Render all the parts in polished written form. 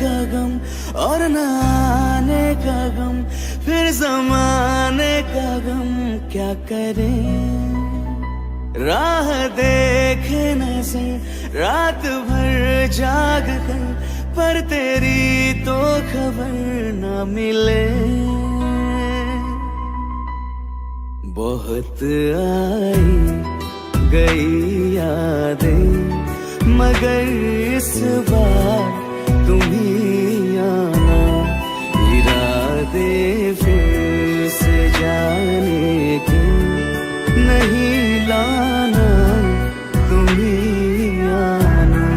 का गम और न आने का गम, फिर ज़माने का गम क्या करें। राह देखे नजर रात भर जाग कर, पर तेरी तो खबर न मिले। बहुत आई गई यादें, मगर इस बार तुम ही आना। इरादे फिर से जाने के नहीं लाना, तुम ही आना।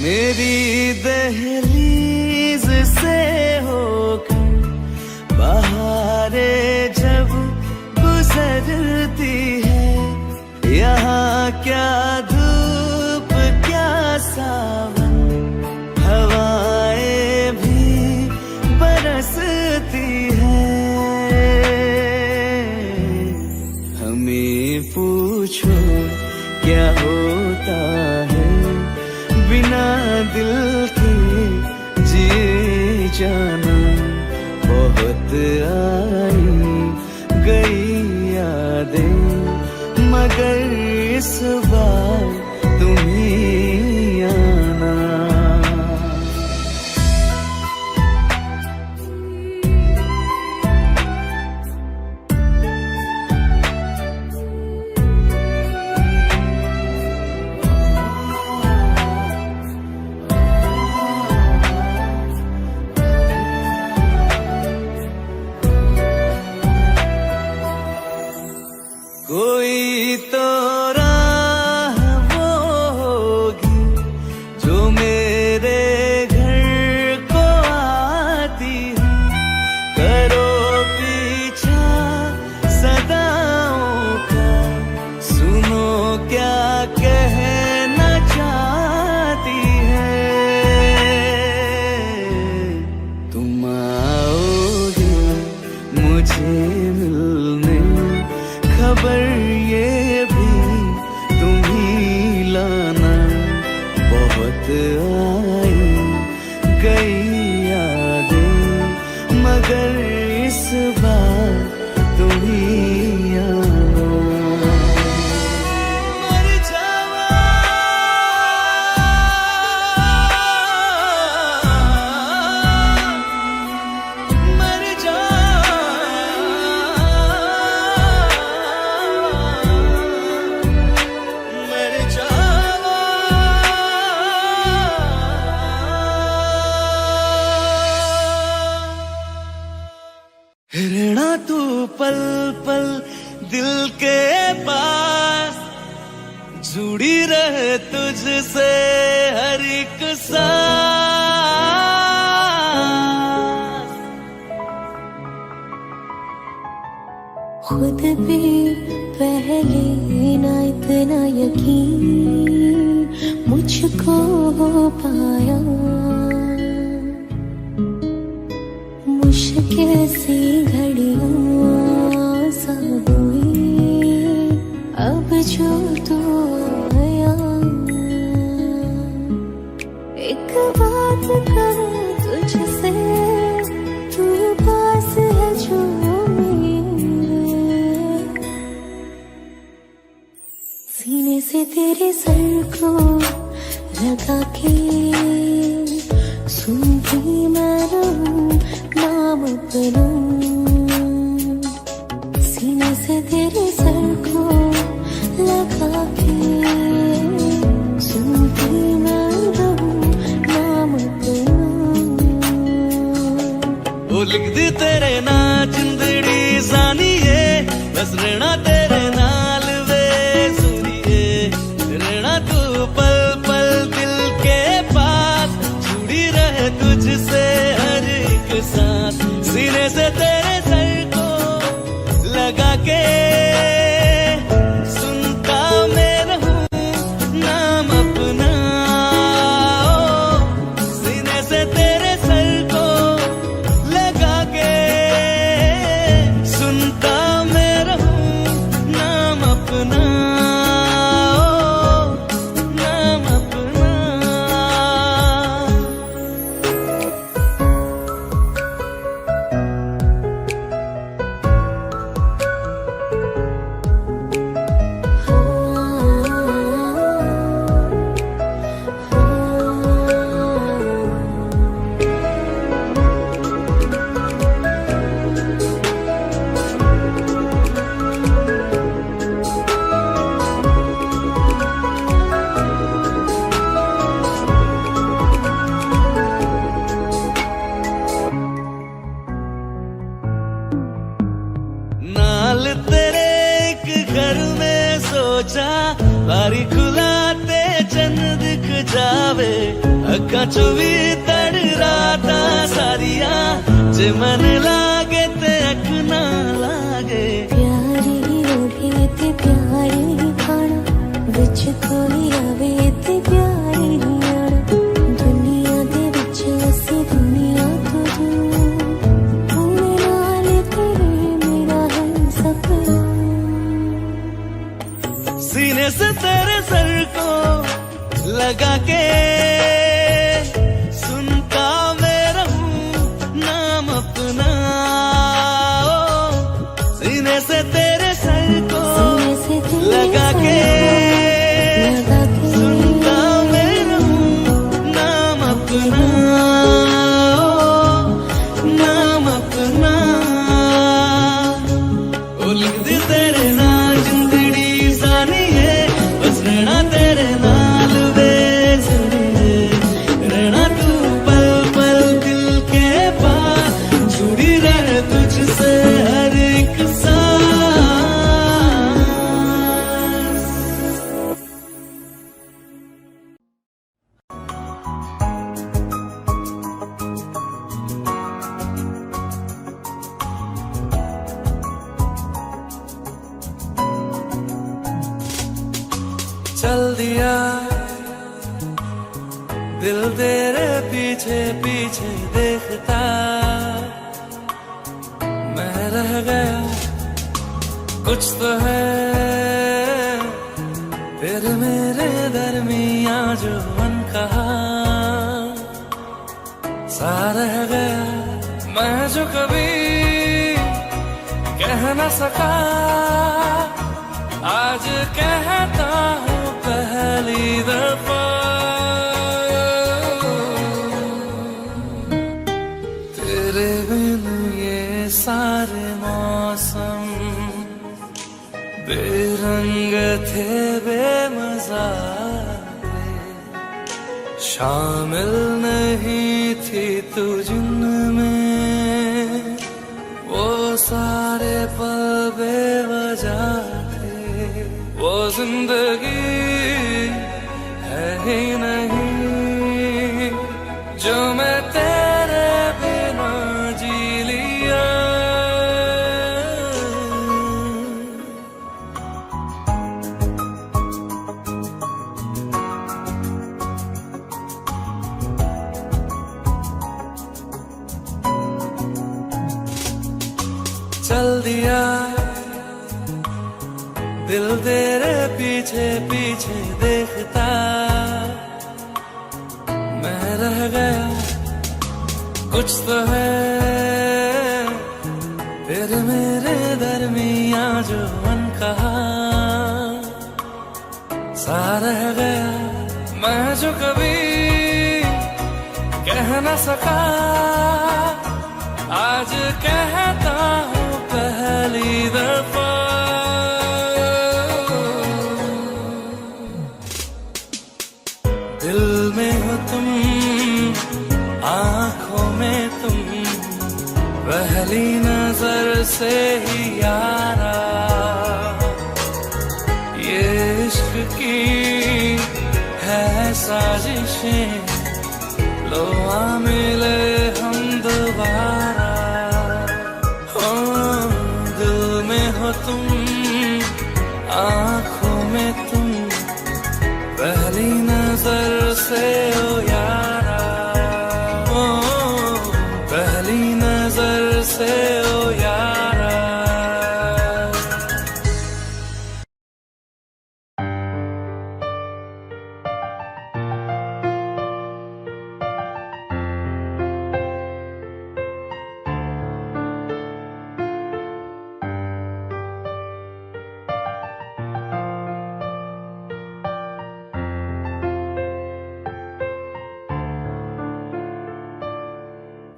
मेरी दहलीज से होकर बहारें जब गुजरती है, यहाँ क्या धूप क्या सावन, हवाएं भी बरसती है। हमें पूछो क्या होता है बिना दिल के जिए जाना। बहुत आई गई यादें, मगर इस बार तुम ही आना। कोई तो राह वो होगी जो मेरे घर को आती है। करो पीछा सदाओं का, सुनो क्या कहना चाहती है। तुम आओगे मुझे मिलने, खबर ये भी तुम ही लाना। बहुत आई गई यादें, मगर इस बार तुम ही आना। मर जावा मर जा, रहना तू पल पल दिल के पास, जुड़ी रहे तुझसे हर एक सांस। खुद भी पहले ना इतना यकीन मुझको हो पाया। मुश्किल सी घड़ियां सा हुई अब जो तू आया। एक बात कहूं तुझसे, तू पास है जो मेरे, सीने से तेरे सर को लगा के सुनती मैं रहूं नाम अपना। सीने से तेरे सर को लगा के सुनती मैं रहूं नाम अपना। वो लिख दी तेरे ना जिंदड़ी जानिए, बस रहना तेरे नाल वे सुनिए। रहना तू पल पल दिल के पास, जुड़ी रहे तुझसे हर एक सांस। सीने से तेरे सर को लगा के जावे अखा चो भी तड़ राता सारिया जे मन लागे ते अख ना लागे प्यारी ओढ़े ते प्यारी खाना विच कोई आवे ते प्यारी आना दुनिया दे विच असी दुनिया तो दूर नाल तेरे मेरा है सपना सीने से तेरे सर को लगा के सुनता मैं रहूं नाम अपना सीने से तेरे सर को लगा के सुनता मैं रहूं नाम अपना नाम अपना ओ लिख दे तेरे नाल जिंदड़ी सानी है बस रहना तेरे नाल वे रहना तू पल पल दिल के पास जुड़ी रहे तुझसे हर एक सांस चल दिया दिल तेरे पीछे पीछे देखता मैं रह गया कुछ तो है तेरे मेरे दरमियां जो मन कहा सा रह गया मैं जो कभी कह न सका आज कहता हूँ पहली दफा तेरे बिन ये सारे मौसम बेरंग थे बेमजा थे शामिल नहीं थी तू जिनमें वो सारे पल बेवजह वो जिंदगी है ही नहीं जो मैं तेरे बिना जी लिया चल दिया दिल तेरे पीछे पीछे देखता मैं रह गया कुछ तो है तेरे मेरे दरमियां जो मन कहा सा रह गया मैं जो कभी कह न सका आज कहता हूँ पहली दफा दिल में हो तुम आंखों में तुम पहली नजर से ही यारा ये इश्क की है साजिशें लो आ मिले हम दोबारा हो दिल में हो तुम आंखों में तुम पहली नजर से ओ यारा ओ पहली नजर से ओ यारा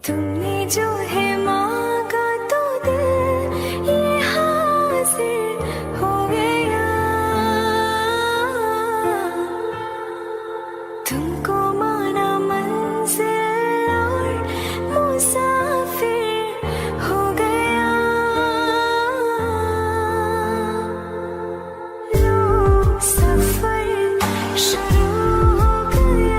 तुमने जो है मांगा तो दिल ये हासिल हो गया तुमको माना मंजिल और मुसाफिर हो गया लो सफर शुरू हो गया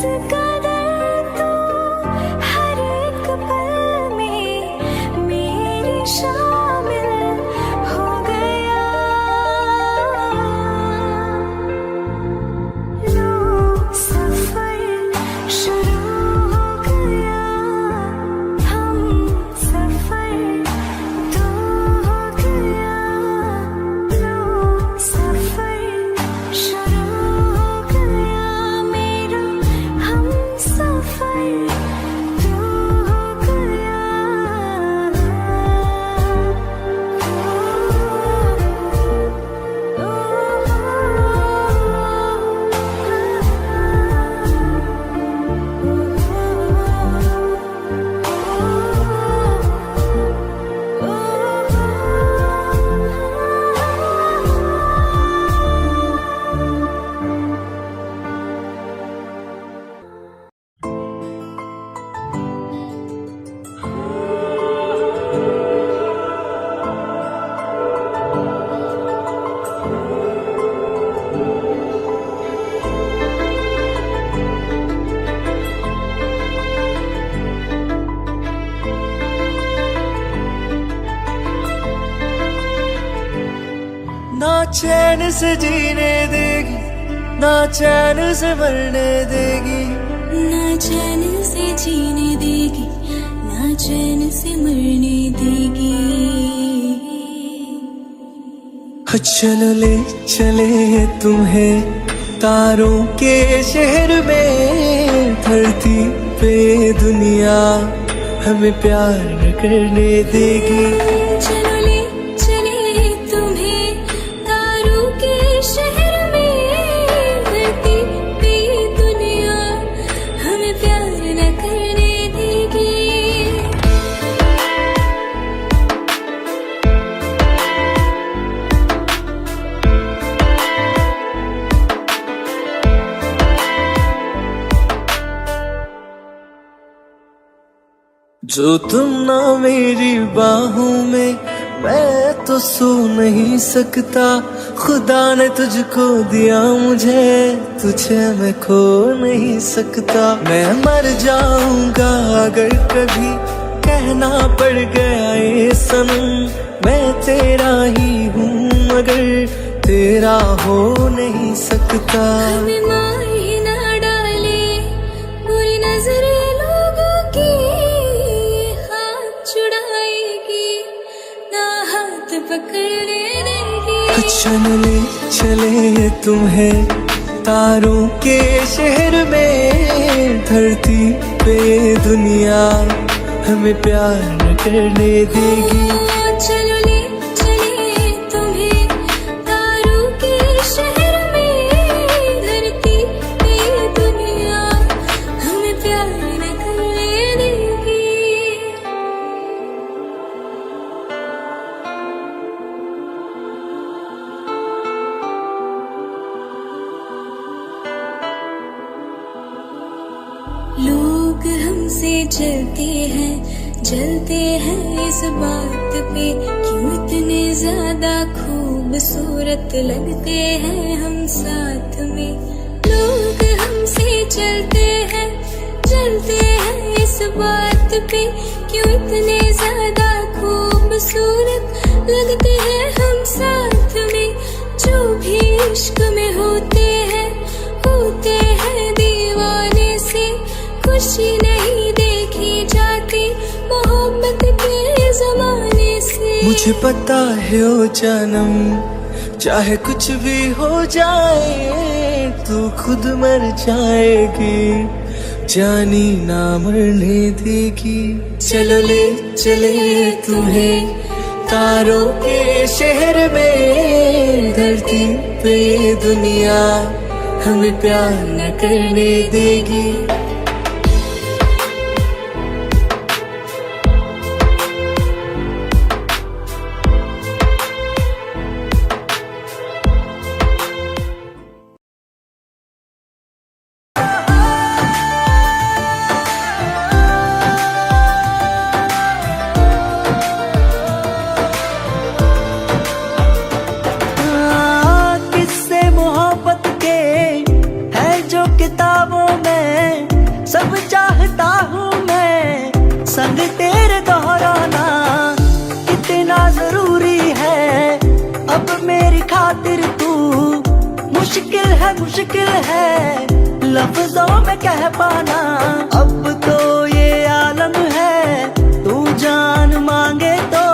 कदर तू हर एक पल में मेरी शामिल हो गया। लो सफर शुरू हो गया, हम सफर तो हो गया। लो सफर शुरू हो गया मेरा, हम सफर तो हो गया। ना चैन से जीने देगी, ना चैन से मरने देगी। ना चैन से जीने देगी, ना चैन से मरने देगी। चलो ले चले तुम्हें तारों के शहर में, धरती पे दुनिया हमें प्यार न करने देगी। चलो ले चले तुम्हें तारों के शहर में, धरती पे दुनिया हमें प्यार न करने देगी। जो तुम ना मेरी बाहों में, मैं तो सो नहीं सकता। खुदा ने तुझको दिया मुझे, तुझे मैं खो नहीं सकता। मैं मर जाऊंगा अगर कभी कहना पड़ गया ये सनम, मैं तेरा ही हूँ मगर तेरा हो नहीं सकता। हमें मार ही ना डाले बुरी नजरें लोगों की, हाथ छुड़ाएगी ना हाथ पकड़ने देगी। चलो ले चले तुम्हें तारों के शहर में, धरती पे दुनिया हमें प्यार न करने देगी। चलो ले चले तुम्हें तारों के शहर में, धरती पे दुनिया हमें प्यार न करने देगी। लोग हमसे जलते हैं इस बात पे, क्यों इतने ज्यादा खूबसूरत लगते हैं हम साथ में। लोग हमसे जलते हैं इस बात पे, क्यों इतने ज्यादा खूबसूरत लगते हैं हम साथ में। जो भी इश्क में होते हैं दीवाने से, खुशी नहीं देखी जाती मोहब्बत के जमाने से। मुझे पता है ओ जानम, चाहे कुछ भी हो जाए तू खुद मर जाएगी, जानी ना मरने देगी। चलो ले चले तुम्हें तारों के शहर में, धरती पे दुनिया हमें प्यार न करने देगी। किताबों में मुश्किल है लफ्जों में कह पाना। अब तो ये आलम है, तू जान मांगे तो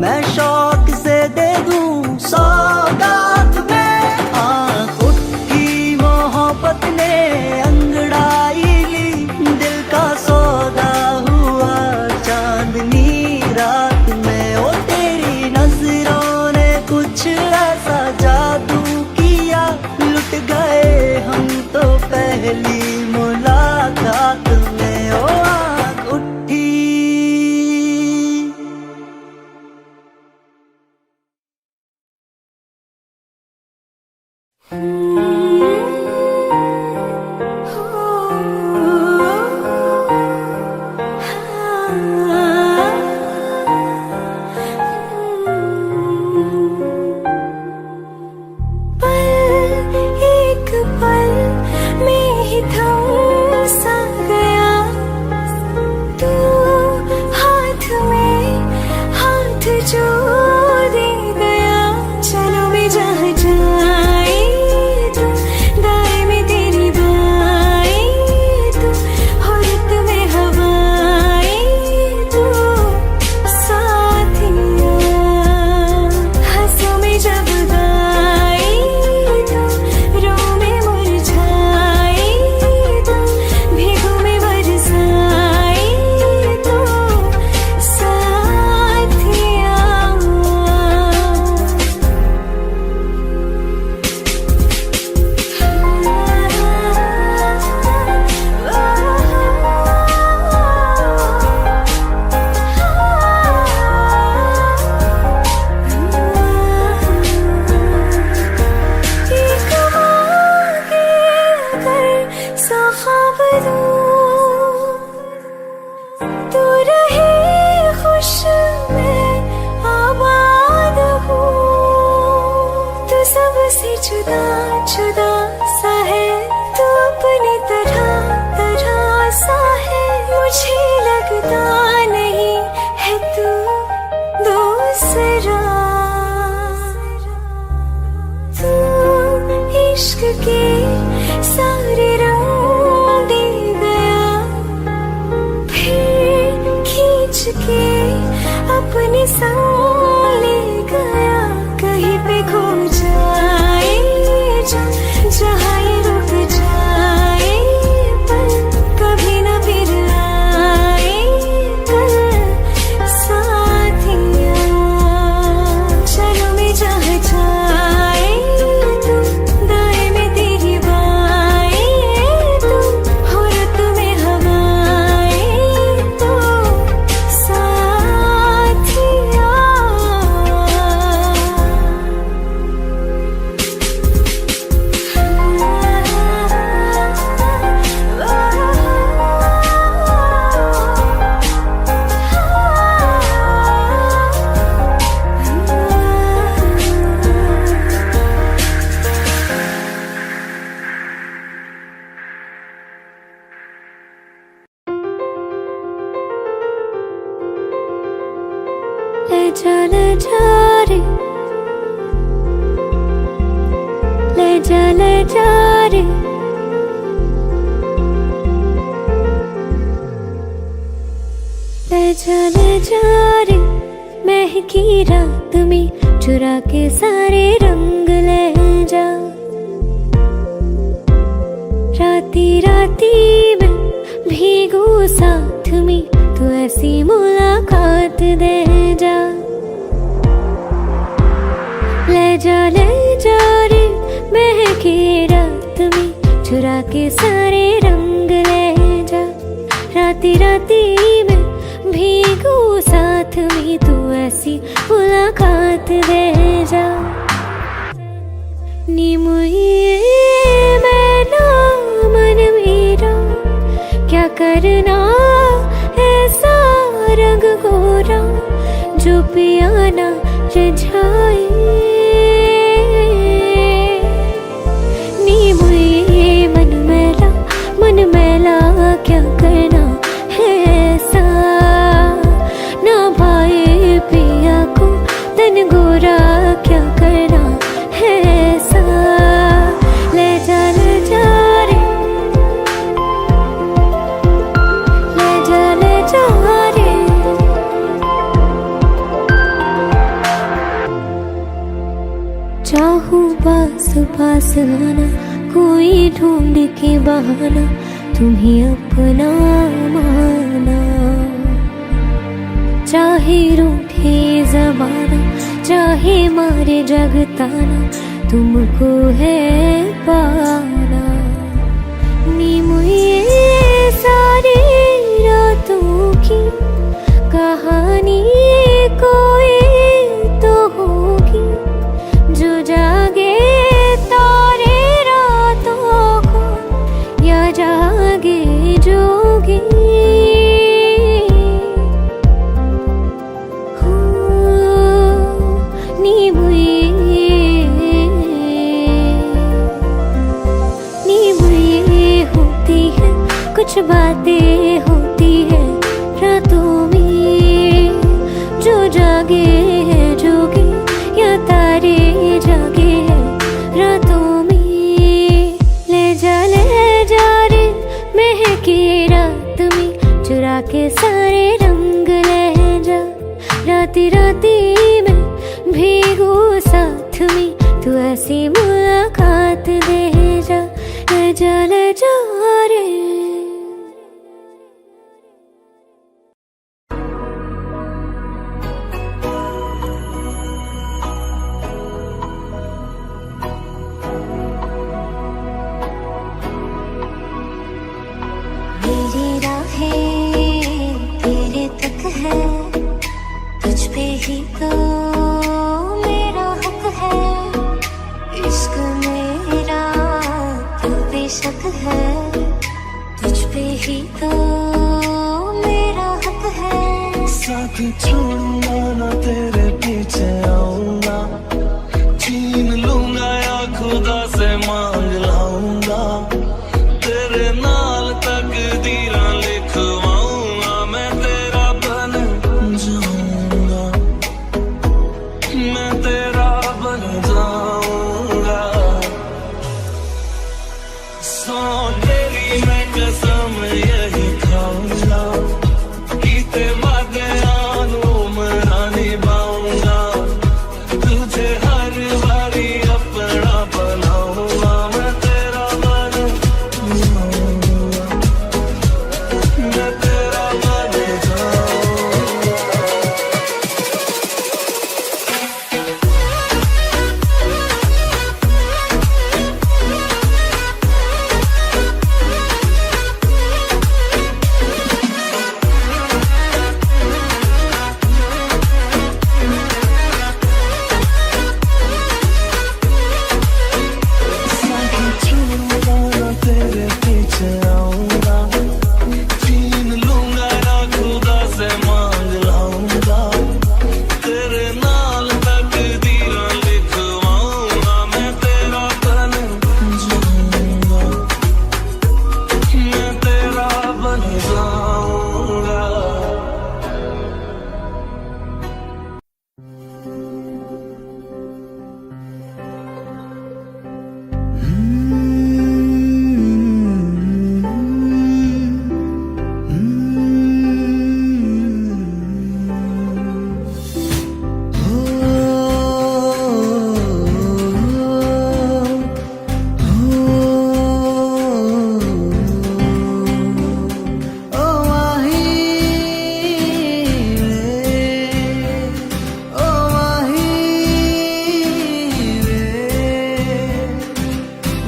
मैं शौक से दे दूं सौगात में। आँख उठी मोहब्बत ने अंगड़ाई ली, दिल का सौदा हुआ चांदनी रात में। ओ तेरी नजरों ने कुछ ऐसा जादू किया, लुट गए हम तो पहली मुलाकात में। ओ आँख उठी। एक पल में ही थम सा गया, तू हाथ में हाथ जो दे गया। चलो भी जहाँ जाए तू, दाएं में तेरी बाएं तू, औरत में हवाएं तू, साथिया हंसों में जब गाए तू, रो में मुरझाए तू, भीगों में बरसाए तू, साथिया। एक मांगे अगर सा ख्वाब दूं, तू रहे खुश मैं आबाद हूँ। तू सबसे जुदा जुदा सा है, तू अपनी तरह तरह सा है। मुझे लगता नहीं है तू दूसरा। तू इश्क के सारे रंग दे गया, फिर खींच के अपने संग ले गया। कहीं पे खो जाए जा, जहाँ ये रुक जाए पर कभी न फिर आए कल, साथिया। चलो मैं जहाँ जाए तू, दाएं में तेरी बाएं तू, औरत में हवाएं तू, साथिया। ले जा रे, ले जा रे। ले जा रे, महकी रात में चुरा के सारे रंग ले जा। राती राती में भीगू साथ में, तू ऐसी मुलाकात दे जा। ले जा रे, महकी रात में चुरा के सारे रंग ले जा। राती राती में भीगू साथ में, तू ऐसी मुलाकात दे जा। नी मुझे मैना मन मेरा क्या करना, ऐसा रंग गोरा जो पियाना रिझाए। नी मुझे मन मैला क्या करना है ऐसा, ना भाई पिया को तन गोरा क्या करना है ऐसा। पास आना, कोई ढूंढ के बहाना तुम्हें अपना माना। चाहे रूठे ज़माना, चाहे मारे जग ताना, तुमको है पाना। नीम ये सारी रातों की कहानी कोई तो होगी, जो जागे तारे रातों को या जागे जोगी। नीम ये होती है, कुछ बातें होती है रातों में, जो जागे है जोगे या तारे जागे है रातों में। ले जा रे महके रात में, चुरा के सारे रंग ले जा। राती राती में भीगू साथ में, तू ऐसी मुलाकात दे जा। ले जा रे। मेरी राहें तेरे तक है, तुझ पे ही तो मेरा हक है। इश्क मेरा तो बेशक है, तुझ पे ही तो मेरा हक है। साथ छोड़ूंगा ना तेरे पीछे आऊंगा, छीन लूंगा या खुदा से मांग लाऊंगा। तेरे नाल तकदीरां लिखवाऊंगा, मैं तेरा बन जाऊंगा, मैं तेरा बन जाऊंगा। सौ तेरी मैं कसम यही खाऊंगा, कीते वादे आनू मना निभाऊंगा। तुझे हर बारी अपना बनाऊंगा, मैं तेरा बन जाऊंगा, मैं तेरा बन जाऊंगा। तेरे पीछे आऊंगा, छीन लूंगा या खुदा से मांग लाऊंगा। तेरे नाल तकदीरां लिखवाऊंगा, मैं तेरा बन जाऊंगा, मैं तेरा बन जाऊंगा।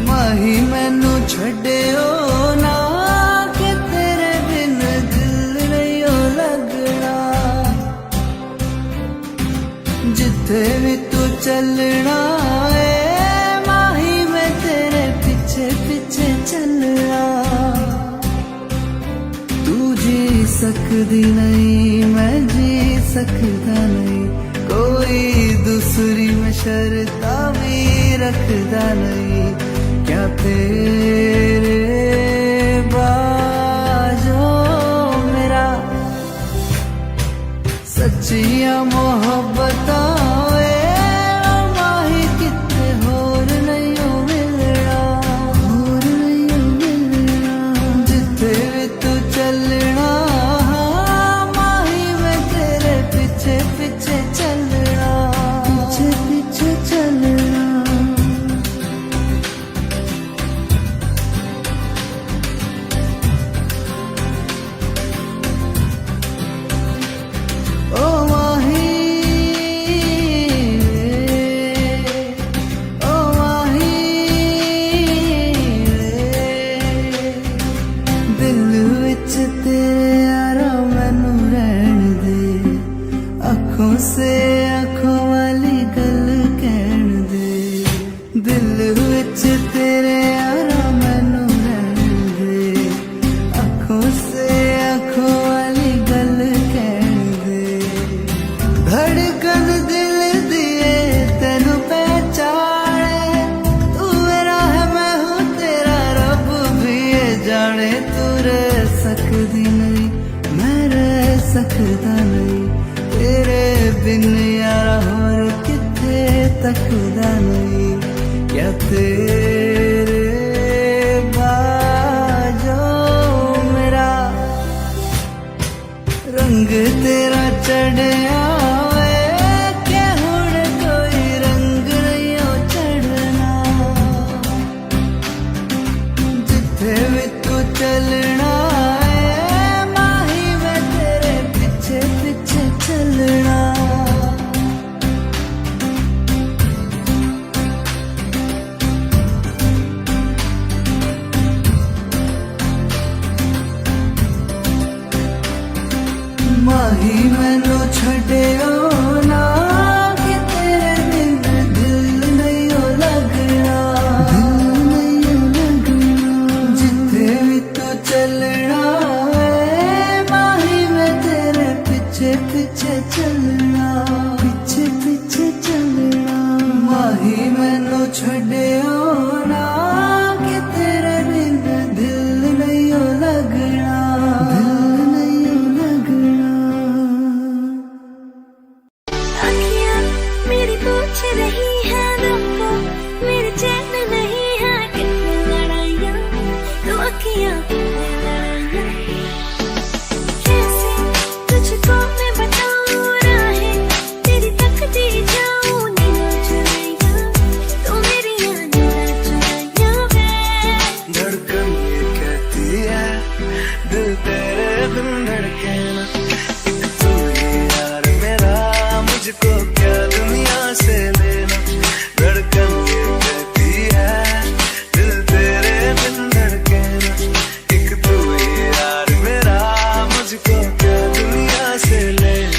माही मैनू छड्डियो ना, कि तेरे बिन दिल नहीं लगना। जिथे भी तू चलना है माही, मैं तेरे पीछे पीछे चलना। तू जी सकदी नहीं, मैं जी सकदा नहीं, कोई दूसरी में शर्ता भी रखदा नहीं। क्या तेरे बाजो मेरा सच्चिया मोहब्बत माही, कितने होर नहीं हो मिलना, होर नहीं हो मिलना। जिथे भी तू चलना माही, मैं तेरे पीछे पीछे चलना, पीछे पीछे चलना। विच तेरे यारा मैनू रहन दे, अखों से अखों वाली गल कहन दे। धड़कन दिल दिए तेनू पहचाने, तू मेरा है मैं हूँ तेरा, रब भी ये जाने। तू रह सकदी नहीं मैं रह सकदा नहीं, तेरे बिन यारा होर किथे तकदा नहीं। क्या तेरे बाजों मेरा रंग तेरा चढ़या वे, के हुण कोई रंग नहीं ओ चढ़ना। जिथे भी तू चलना है माही मैं तेरे पीछे पीछे चलना। माही मैनू छड्डियो ना, कि तेरे बिन दिल नहीं ओ लगना, दिल नहीं ओ लगना। जिथे भी तू चलना है माही मैं तेरे पीछे पीछे चलना, पीछे पीछे चलना। माही मैनू छड्डियो ना, कि तेरे बिन दिल नहीं ओ लगना, दिल नहीं ओ लगना। अखियाँ मेरी पूछ रही है रब्बा, मेरे चैन नहीं है कितनी लड़ाइयाँ, तो अखियाँ कितनी लड़ाइयाँ। कैसे तुझको मैं बताऊँ राहें, तेरी तकती जाऊँ नीला चुराइयाँ, तो मेरी नीला चुराइयाँ वे। धड़कन ये कहती है दिल तेरे बिन धड़के ना, एक तू ही यार मेरा, मुझको क्या दुनिया से लेना। धड़कन ये कहती है दिल तेरे बिन धड़के ना, एक तू ही यार मेरा, मुझको क्या दुनिया से लेना।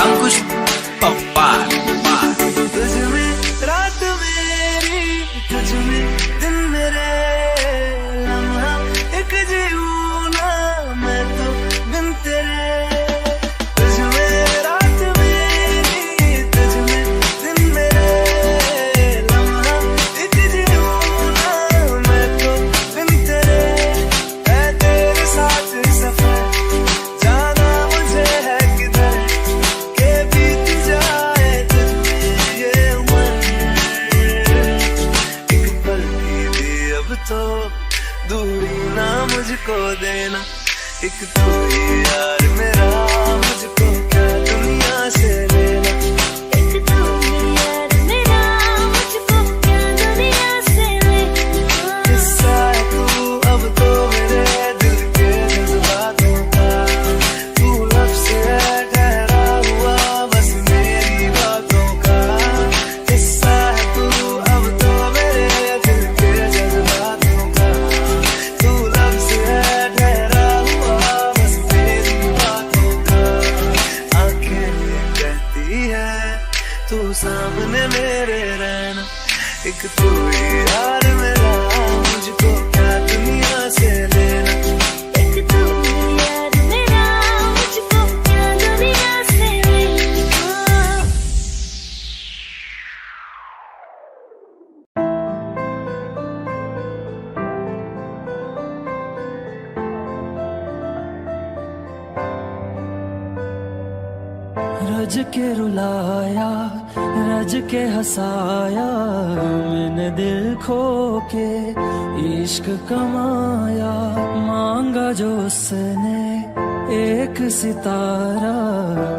अंकुश पप्पाल। तुझ में रात मेरी, तुझ में दिन मेरे, लम्हा एक जीऊँ ना मैं तो बिन तेरे। तुझ में रात मेरी, तुझ में दिन मेरे, लम्हा एक जीऊँ ना मैं तो बिन तेरे। है तेरे साथ सफर जाना मुझे है किधर, के बीत जाए तुझ में ये उम्र। एक पल की भी अब तो दूरी ना मुझको देना, एक तू ही यार मेरा, मुझको क्या दुनिया से लेना। एक तू ही यार मेरा, मुझको क्या दुनिया से लेना। किस्सा है तू अब तो मेरे दिल के जज्बातों का, तू लफ्ज़ है ठहरा हुआ बस मेरी बातों का। किस्सा है तू अब तो मेरे दिल के जज्बातों का, तू लफ्ज़ है ठहरा हुआ बस मेरी बातों का। आंखें ये कहती है तू सामने मेरे रहना, एक तू ही यार मेरा, मुझको क्या दुनिया से लेना। एक तू ही यार मेरा, मुझको क्या दुनिया से लेना। रज के रुलाया, रज के हंसाया, मैंने दिल खो के इश्क कमाया। मांगा जो उसने एक सितारा,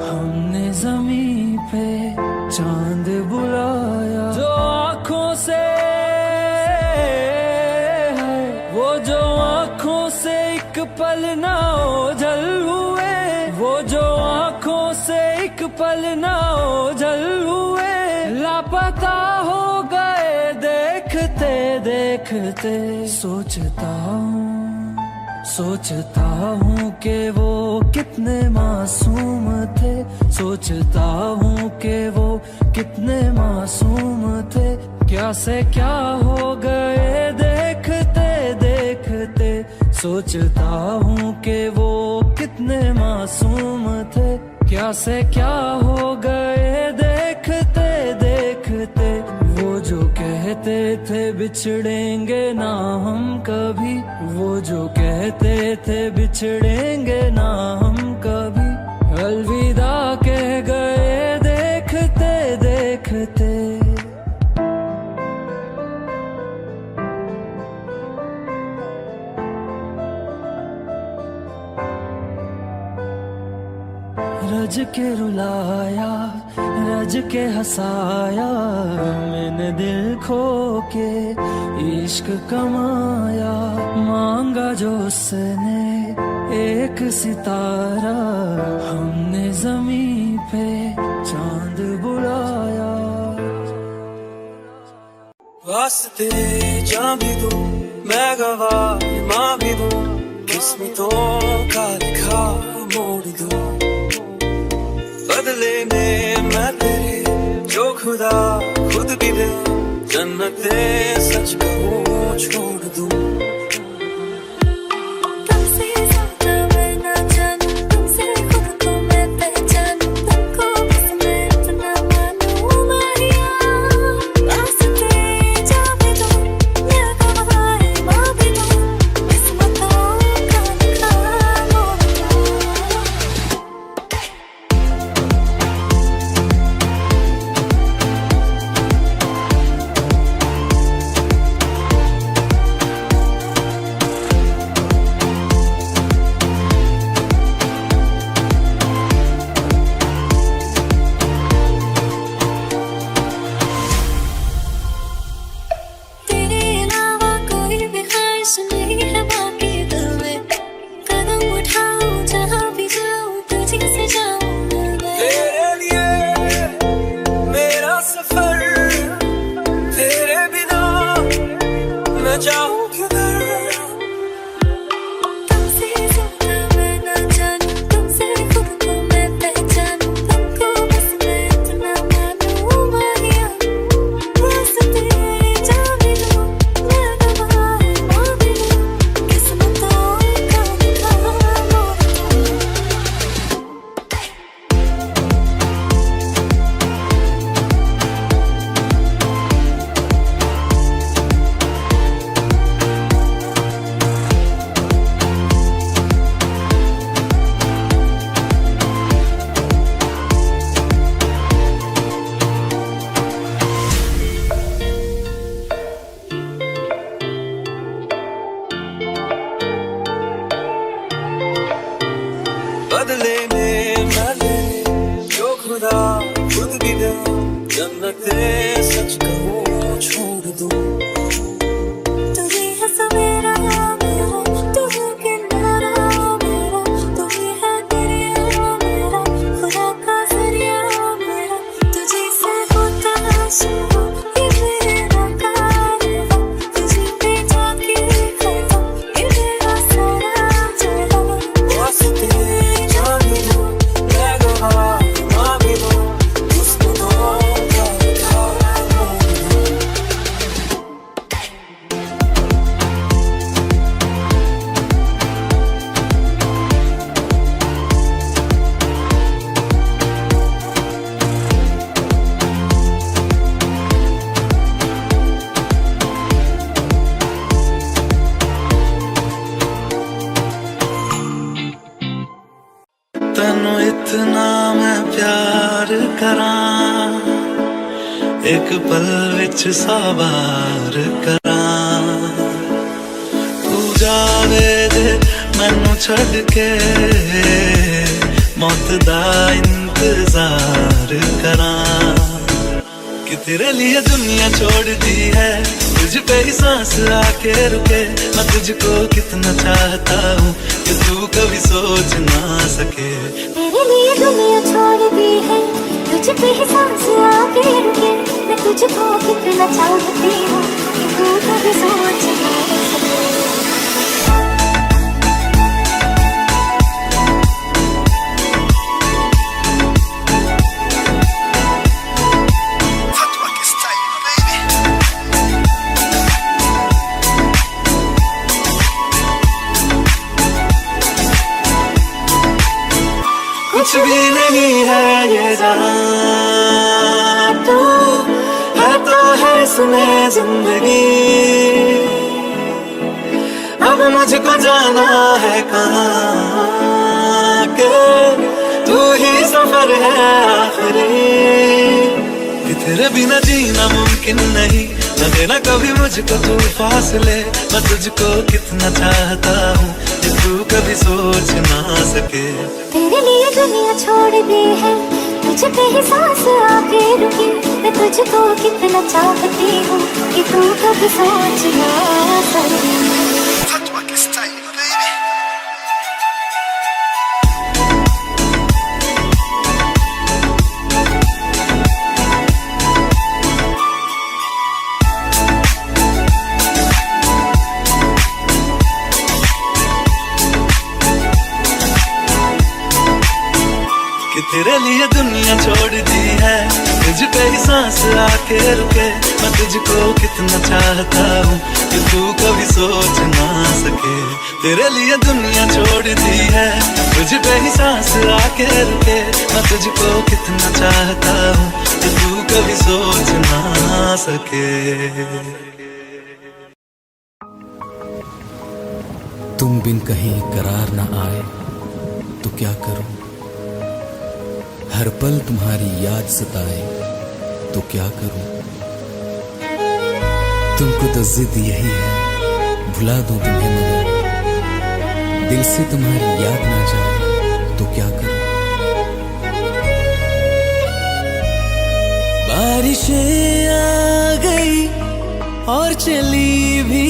हमने जमीन पे चांद बुलाया। जो आँखों से है, वो जो आँखों से एक पल ना ओझल हुए, वो जो आँखों से एक पल ना ओझल देखते सोचता हूँ कि वो कितने मासूम थे, सोचता हूँ कि वो कितने मासूम थे, क्या से क्या हो गए देखते देखते। सोचता हूँ कि वो कितने मासूम थे, क्या से क्या हो गए देखते देखते। वो जो कहते थे बिछड़ेंगे ना हम कभी, वो जो कहते थे बिछड़ेंगे ना हम कभी, अलविदा कह गए देखते देखते। रज के रुलाया, रज के हंसाया, मैंने दिल खो के इश्क कमाया। मांगा जो उसने एक सितारा, हमने ज़मीं पे चांद बुलाया। वास्ते जा भी दूं, मैं गवाह माँ भी दूं, किस्मतों का लिखा मोड़ दूं। बदले में मैं तेरे जो खुदा खुद भी दे, जन्नते सच कहूँ छोड़ दूं। तुमसे ज्यादा मैं ना जानूं, तुमसे खुद को मैं पहचानूं, तुमको बस मैं इतना मानूं माहिया। वास्ते जा भी दूं, मैं गवाह माँ भी दूं, किस्मतों का लिखा मोड़ दूं। तेरे अलावा कोई भी ख्वाहिश नहीं है बाकी दिल में, कदम उठाऊं जहाँ भी जाऊं तुझे से जाऊं मैं। तेरे लिए मेरा सफर, तेरे बिना मैं जाऊं किधर। तुमसे ज्यादा मैं ना जानूं, तुमसे खुद को मैं पहचानूं, तुमको बस मैं इतना मानूं माहिया। वास्ते जा भी दूं, मैं गवाह माँ भी दूं, किस्मतों का लिखा मोड़ दूं। बदले में मैं तेरे जो खुदा खुद भी दे, जन्नते सच कहूँ छोड़ दूं। तू ही है सवेरा मेरा, तू है किनारा मेरा, तू ही है दरिया मेरा, खुदा का जरिया मेरा। तुझे से होता शुरू ये मेरा कारवां, तुझे पे जाके खत्म ये मेरा सारा जहां। वास्ते जा भी दूं, मैं गवाह माँ भी दूं, किस्मतों का लिखा मोड़ दूं। तैनू इतना मैं प्यार करां, एक पल विच सवार करां। तू जावे जे मैनू छड़ के, मौत दा इंतजार करां। कि तेरे लिए दुनिया छोड़ दी है, तुझ पे ही सांस आके रुके। मैं तुझको कितना चाहता हूँ कि तू कभी सोच ना सके। तेरे लिए दुनिया छोड़ दी है, तुझ पे ही सांस आके रुके। मैं तुझको कितना चाहती हूँ कि तू कभी सोच ना सके। कुछ भी नहीं है ये जहां, तू है तो है सुने जिंदगी। अब मुझको जाना है कहाँ के तू ही सफर है आखिरी। कि तेरे बिना जीना मुमकिन नहीं, न देना कभी मुझको तू फासले। मैं तुझको कितना चाहता हूँ कि तू कभी सोच ना सके। तेरे लिए दुनिया छोड़ दी है, तुझ पे ही सांस आके रुकी। मैं तुझको कितना चाहती हूँ कि तू कभी सोच ना सके। कि तेरे लिए दुनिया छोड़ दी है, तुझ पे ही सांस आके रुके। मैं तुझको कितना चाहता हूँ कि तू कभी सोच ना सके। तेरे लिए दुनिया छोड़ दी है, तुझ पे ही सांस आके रुके। मैं तुझको कितना चाहता हूँ कि तू कभी सोच ना सके। तुम बिन कहीं करार ना आए तो क्या करूं, हर पल तुम्हारी याद सताए तो क्या करूं। तुमको तो जिद यही है भुला दूं तुम्हें, मगर दिल से तुम्हारी याद ना जाए तो क्या करूं। बारिशें आ गई और चली भी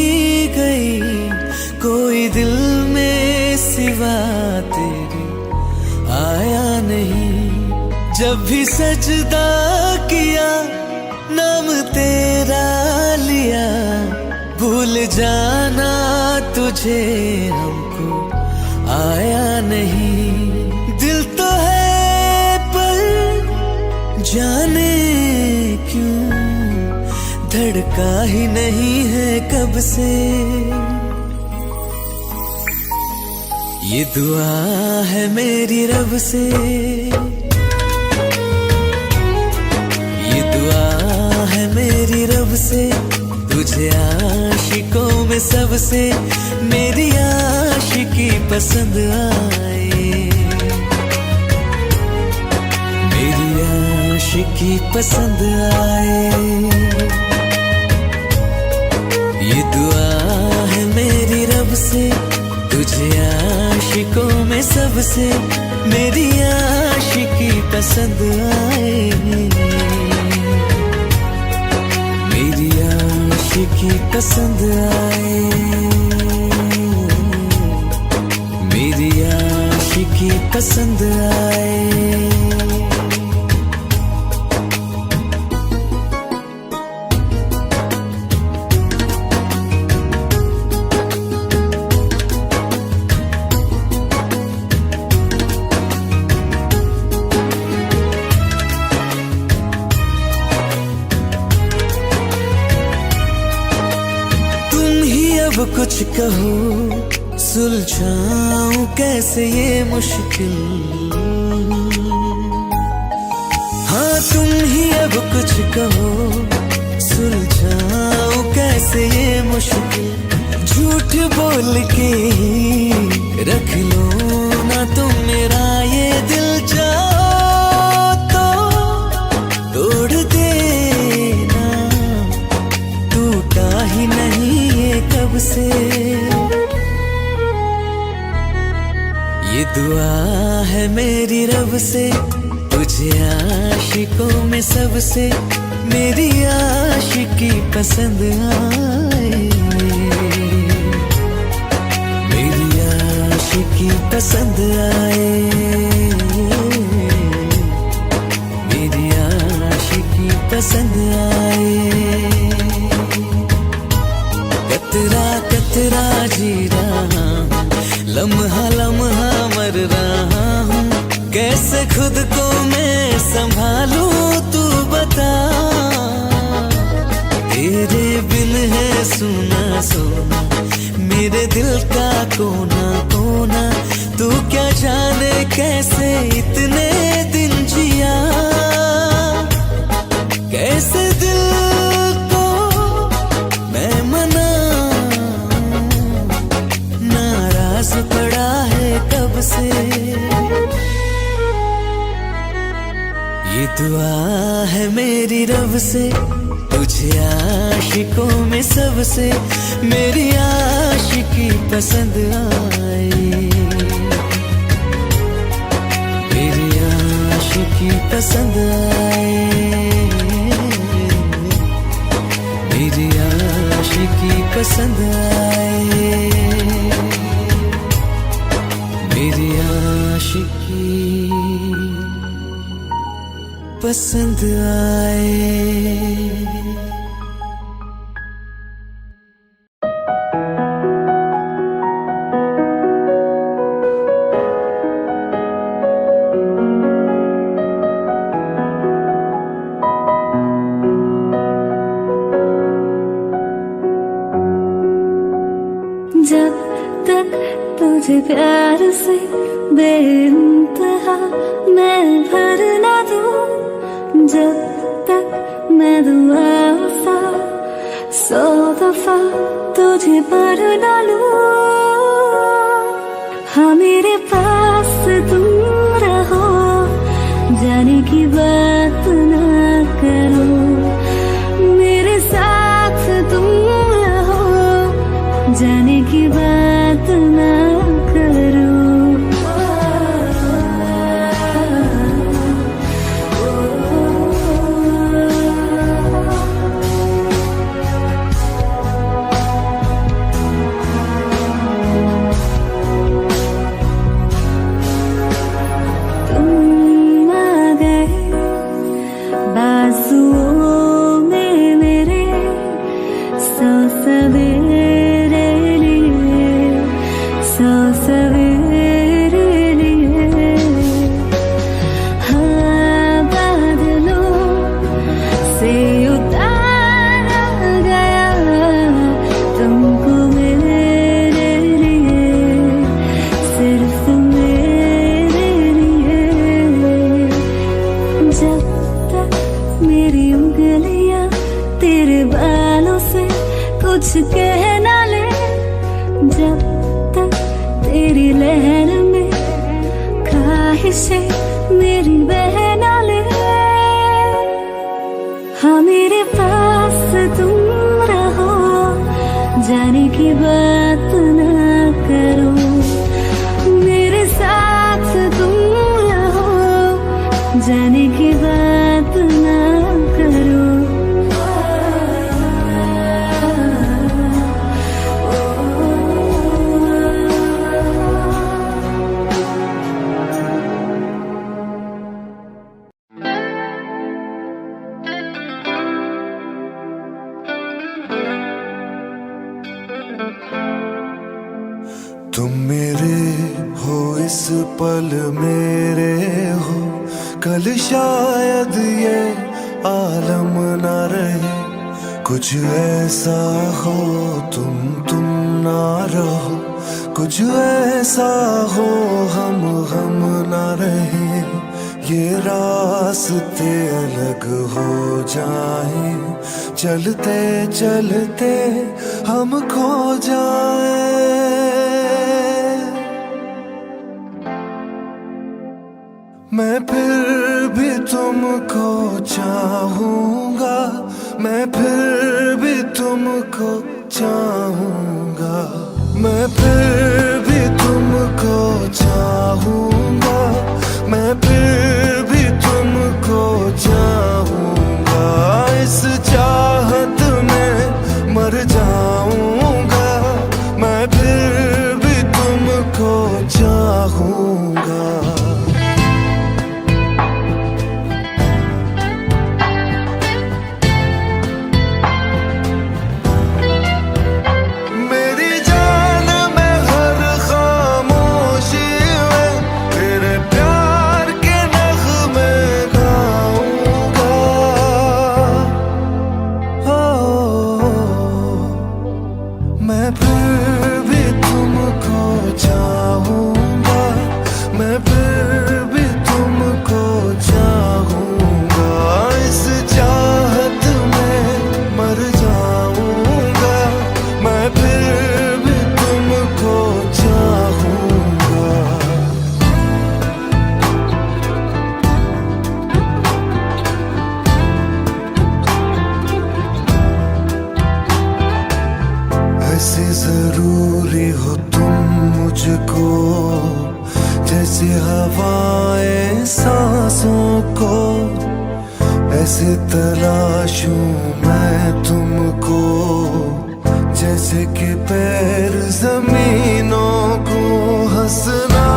गई, कोई दिल में सिवा तेरे आया नहीं। जब भी सजदा किया नाम तेरा लिया, भूल जाना तुझे हमको आया नहीं। दिल तो है पर जाने क्यों धड़का ही नहीं है कब से। ये दुआ है मेरी रब से, मेरी रब से, तुझे आशिकों में सबसे मेरी आशिकी पसंद आए। मेरी आशिकी पसंद आए। ये दुआ है मेरी रब से, तुझे आशिकों में सबसे मेरी आशिकी पसंद आए। मेरी आशिकी पसंद आए। मेरी आशिकी पसंद आए। अब कुछ कहो सुलझाऊं कैसे ये मुश्किल। हाँ तुम ही अब कुछ कहो सुलझाऊं कैसे ये मुश्किल। झूठ बोल के रख लो ना तुम मेरा ये दिल, जाओ तो तोड़ देना, टूटा ही नहीं ये कब से। ये दुआ है मेरी रब से, तुझे आशिकों में सबसे मेरी आशिकी पसंद आए। मेरी आशिकी पसंद आए। मेरी आशिकी पसंद आए। कतरा कतरा जी रहा हूँ, लम्हा लम्हा मर रहा हूँ। कैसे खुद को मैं संभालूं तू बता। तेरे बिन है सुना सुना मेरे दिल का कोना कोना। तू क्या जाने कैसे इतने दिन जिया, कैसे दिल को मैं मनाऊं। नाराज पड़ा है कब से, ये दुआ है मेरी रब से। तुझे आशिकों में सबसे मेरी आशिकी पसंद आई, मेरी आशिकी पसंद आई, मेरी आशिकी पसंद आई, मेरी आशिकी पसंद आए। जब तक तुझे प्यार से बेइंतहा मैं भर ना दूं, जब तक मैं दुआ वफा 100 दफा तुझे पर डालूं। हाँ मेरे पास तुम रहो, जाने की बात ना करो। मेरे साथ तुम रहो, जाने की बात ना करो। तुम आ गए बाजुओं में मेरे, 100 सवेरे लिए, 100 सवेरे लिए। हाँ बादलों से उतारा गया तुमको मेरे लिए, सिर्फ मेरे लिए। जब तक मेरी उंगलियां तेरे बालों से कुछ कह ना ले, जब तक तेरी लहर में ख्वाहिशें मेरी बह ना ले। हाँ मेरे पास तुम रहो, जाने की बात ना करो। मेरे साथ तुम रहो, जाने की बात ना करो। तुम मेरे हो इस पल मेरे हो, कल शायद ये आलम ना रहे। कुछ ऐसा हो तुम ना रहो, कुछ ऐसा हो हम ना रहे। ये रास्ते अलग हो जाए, चलते चलते हम खो जाए। मैं फिर भी तुमको चाहूंगा, मैं फिर भी तुमको चाहूंगा, मैं फिर भी तुमको चाहूंगा, मैं फिर भी तुमको चाहूंगा। इस चाहत में मर जाऊंगा, मैं फिर भी तुमको चाहूंगा। तलाशूं मैं तुमको, जैसे कि पैर जमीनों को। हंसना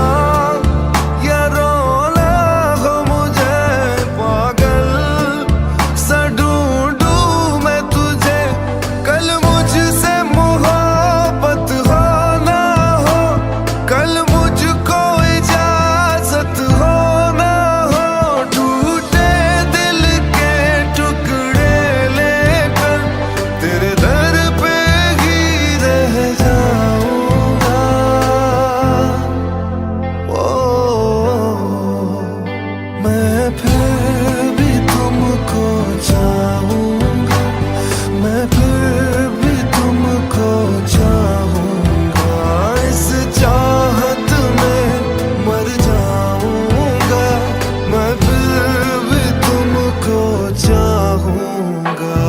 या रोना हो मुझे पागल सा ढूंढूं मैं तुझे। कल मुझसे मोहब्बत हो ना हो, कल मुझको इजाजत हो ना हो। टूटे दिल के टुकड़े लेकर तेरे दर पे ही रह जाऊंगा। ओ मैं फिर भी तुमको चाहूंगा, मैं फिर भी तुमको चाहूंगा। इस चाहत में मर जाऊंगा, मैं फिर भी तुमको चाहूंगा।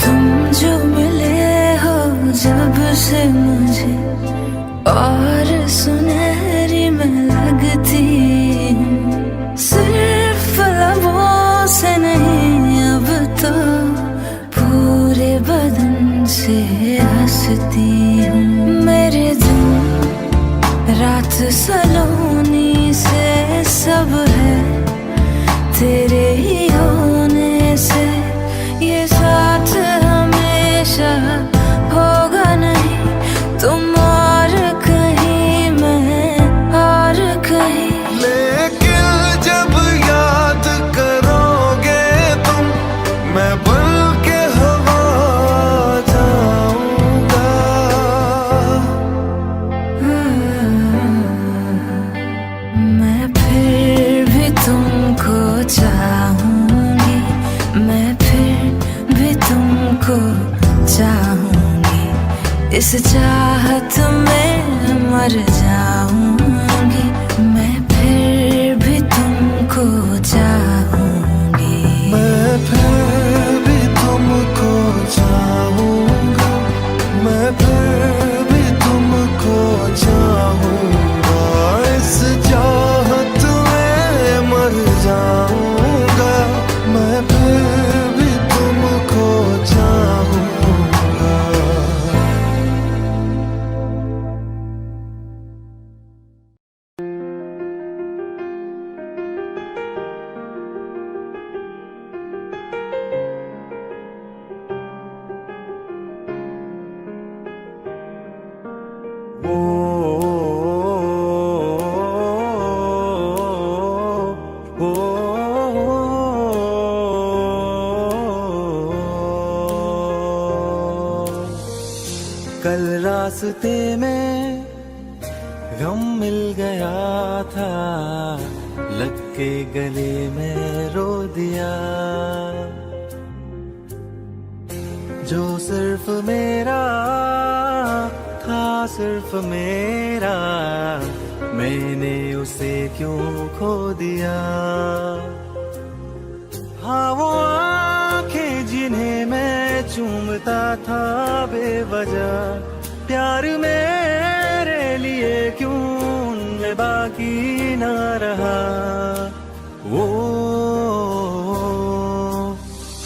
तुम जो मिले हो जब से मुझे, और सुनहरी मैं लगती हूँ। सिर्फ लबों से नहीं अब तो पूरे बदन से हंसती हूँ। मेरे दिन रात सलोनी से सब है तेरे ही होने से। ये साथ हमेशा होगा नहीं, तुम और कहीं मैं और कहीं। लेकिन जब याद करोगे तुम, मैं बन के हवा जाऊंगा। मैं फिर भी तुमको चाहूंगी, मैं फिर भी तुमको चाहूंगी। इस चाहत में मर जाऊंगी, मैं फिर भी तुमको चाहूंगी। मैं फिर भी तुमको चाहूंगा, मैं फिर भी तुमको चाहूंगा। इस चाहत में मर जाऊंगा, मैं फिर भी तुमको चाहूंगा। कल रास्ते में गम मिल गया था, लग के गले में रो दिया। जो सिर्फ मेरा था, सिर्फ मेरा, मैंने उसे क्यों खो दिया। हाँ वो आंखें जिन्हें मैं चूमता था बेवजह, प्यार मेरे लिए क्यों उनमें बाकी ना रहा। वो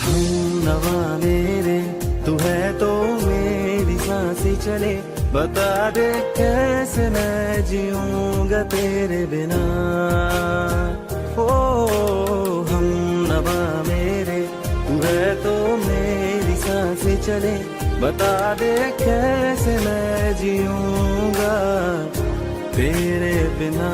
हम नवा मेरे, तू है तो मेरी सांसें चले। बता दे कैसे मैं जीऊंगा तेरे बिना। ओ हम नवा मेरे, तू है तो मेरी सांसें चले। बता दे कैसे मैं जीऊंगा तेरे बिना।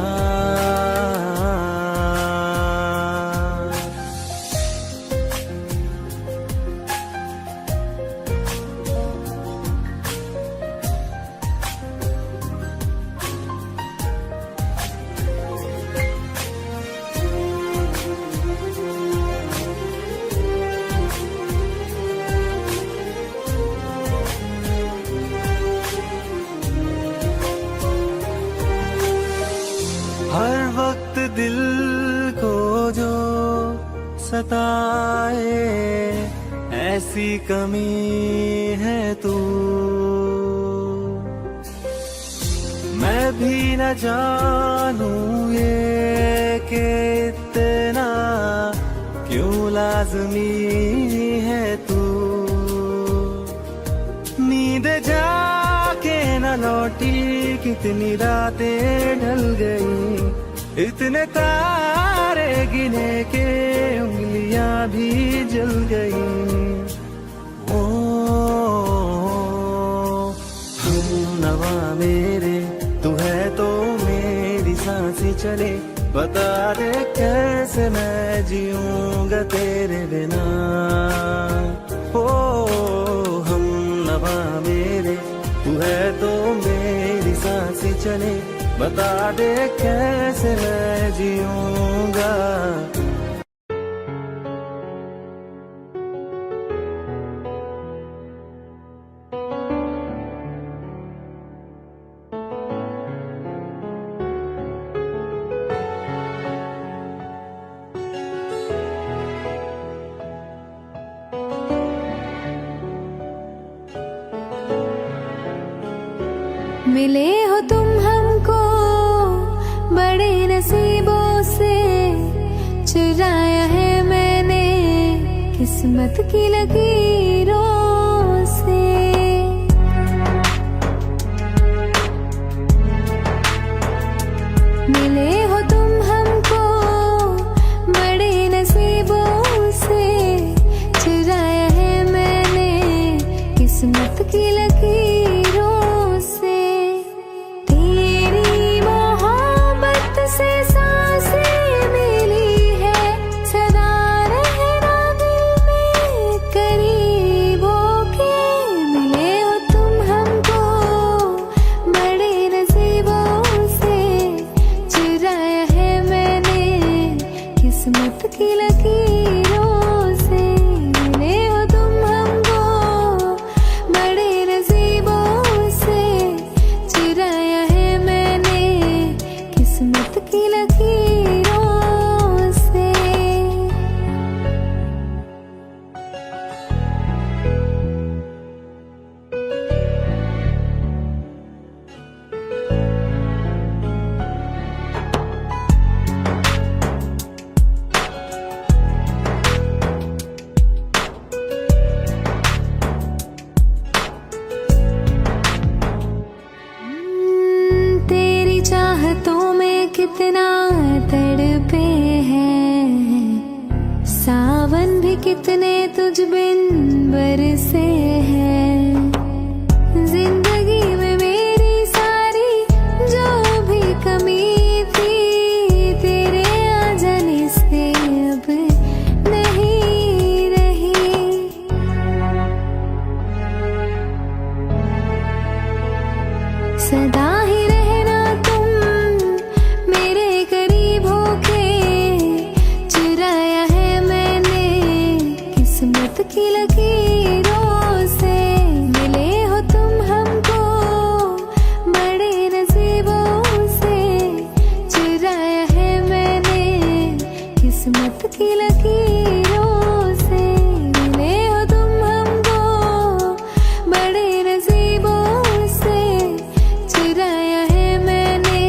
हर वक्त दिल को जो सताए, ऐसी कमी है तू। भी न जानूं ये कि इतना क्यों लाज़मी है तू। नींद जाके न लौटी कितनी रातें ढल गई, इतने तारे गिने के उंगलियां भी जल गई। ओ हम नवा मेरे तू है तो मेरी सांसें चले, बता दे कैसे मैं जीऊंगा तेरे बिना। ओ हम नवा मेरे तू है तो मेरी सांसें चले, बता दे कैसे मैं जीऊंगा। मिले हो तुम हमको बड़े नसीबों से, चुराया है मैंने किस्मत की लकीरों से। मिले हो तुम हमको बड़े नसीबों से, चुराया है मैंने किस्मत की लकीरों से। तेरी मोहब्बत से सांसें मिली है, सदा रहना दिल में करीब होके। मिले हो तुम हमको बड़े नसीबों से, चुराया है मैंने किस्मत की लकीरों से। मिले हो तुम हमको बड़े नसीबों से, चुराया है मैंने किस्मत की लकीरों से। तेरी चाहतों में कितना तड़पे हैं, सावन भी कितने तुझ बिन बरसे हैं। जिंदगी में मेरी सारी जो भी कमी थी, तेरे आ जाने से अब नहीं रही। सदा ही रहना तुम मेरे करीब होके, चुराया है मैंने किस्मत की लकीरों से। मिले हो तुम हमको बड़े नसीबों से, चुराया है मैंने किस्मत की लकीरों से। मिले हो तुम हमको बड़े नसीबों से, चुराया है मैंने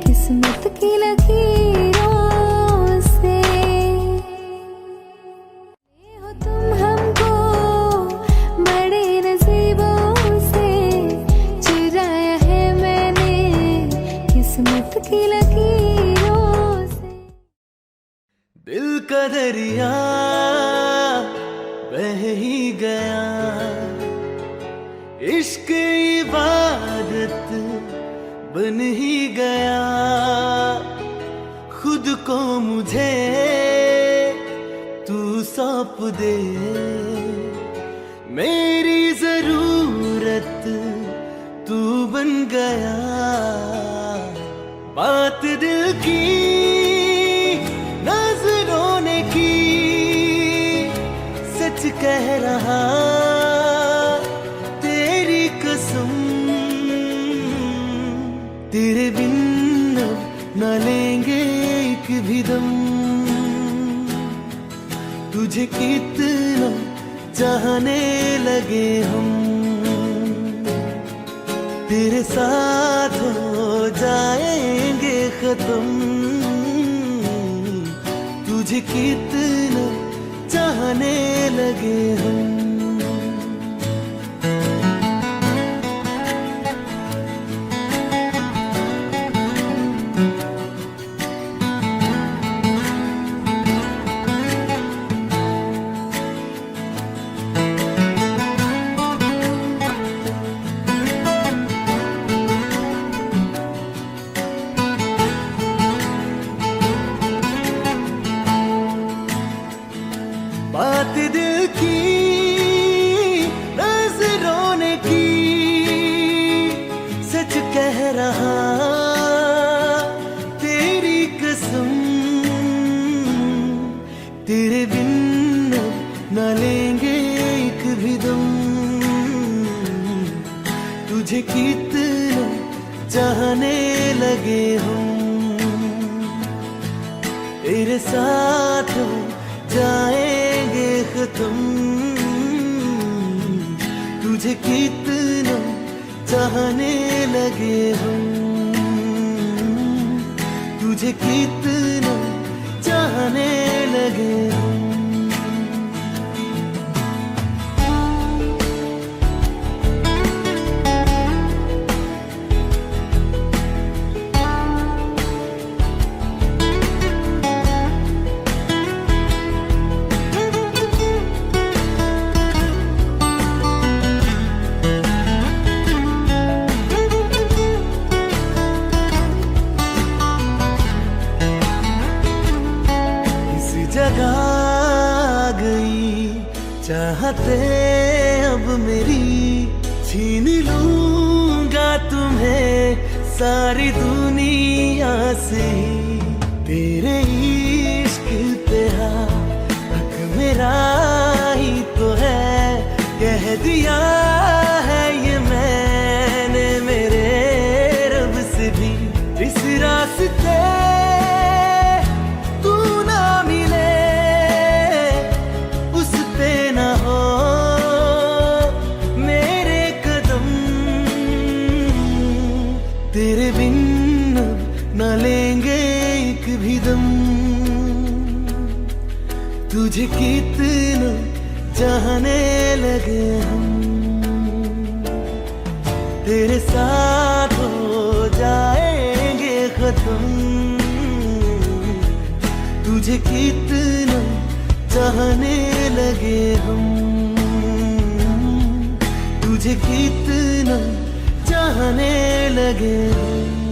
किस्मत की लकीरों से। मिले हो तुम हमको बड़े नसीबों से, चुराया है मैंने किस्मत की लकीरों से। दिल का दरिया बह ही गया, इश्क इबादत बन ही गया। खुद को मुझे तू सौंप दे, मेरी जरूरत तू बन गया। बात दिल की नजरों ने की, सच कह रहा तेरी कसम। तेरे बिन अब न लेंगे एक भी दम, तुझे कितना चाहने लगे हम। तेरे साथ हो जाएंगे खत्म, तुझे कितना चाहने लगे हम। बात दिल की नजरों ने की, सच कह रहा तेरी कसम, तेरे बिन न लेंगे एक भी दम, तुझे कितना चाहने लगे हम। तेरे साथ जाएंगे खत्म, तुझे कितना चाहने लगे हम, तुझे कितना चाहने लगे हम। जगा गई चाहते अब मेरी, छीन लूंगा तुम्हें सारी दुनिया से। तेरे इश्क पे हक मेरा ही तो है, कह दिया है ये मैंने मेरे रब से भी। इस रास्ते तेरे बिन न लेंगे एक भी दम, तुझे कितना चाहने लगे हम। तेरे साथ हो जाएंगे खत्म, तुझे कितना चाहने लगे हम, तुझे कितना चाहने लगे हम।